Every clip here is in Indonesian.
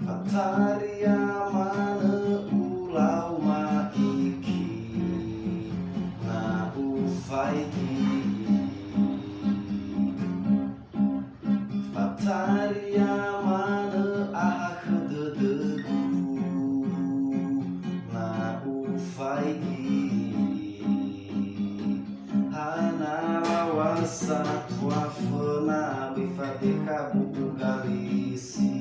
Fataria mana ulau maiki na ufaiki. Fataria mana ahdedegu na ufaiki. Hana lawasa wafena bifadeka bugalisi.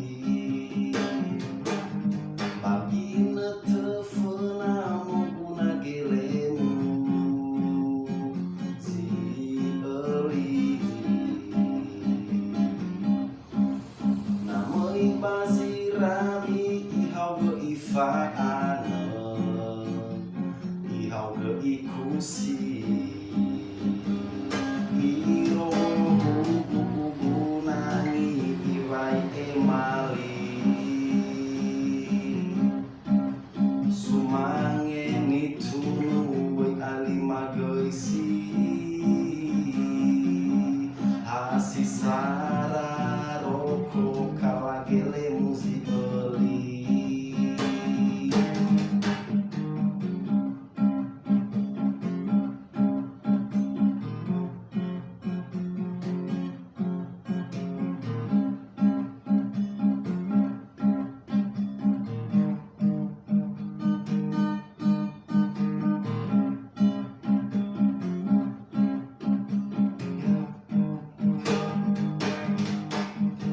Bagina tefena muguna gelemu si eli. Namai bazirami ihau ge ifaana, ihau ge ikusi. Iro bubu nangi iwai emali. Sumangeni tunu we alimagoisi. Hasisara roko kawagele muzi eli.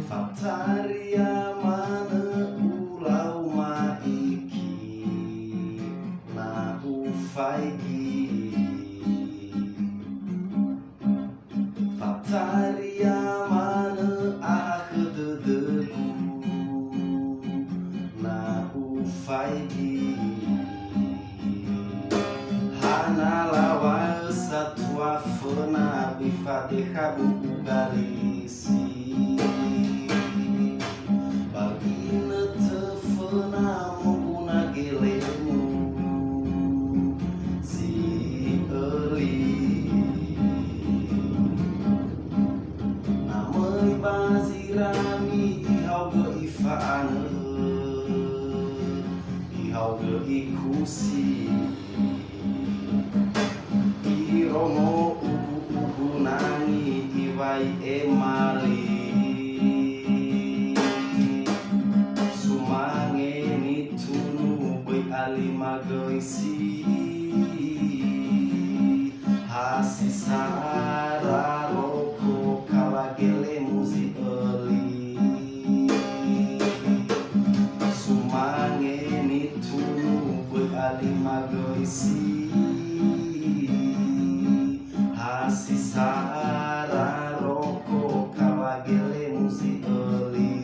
Fataria mana ulau maiki na ufaiki. Fataria mana ahdedegu na ufaiki. Hana lawasa tuafena bifadeha bugalisi. Bagina tefena muguna gelemu si eli. Namai bazirami ihau ge ifaana, ihau ge ikusi. Iromo ubu nangi iwai emali. Sumangeni tunu we alimagoisi. Hasisara roko kalagele muzi eli. Sumangeni tunu we alimagoisi. Hasisara roko kalagele muzi eli.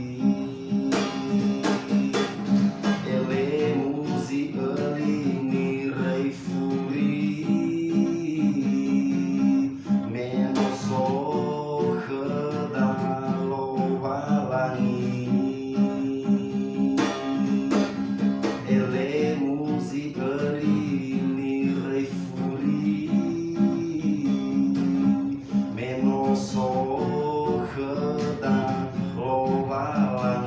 Ele muzi eli ni rei furi. Menoso kedalo walangi. Ele muzi eli ni rei furi. Menoso kedalo walangi.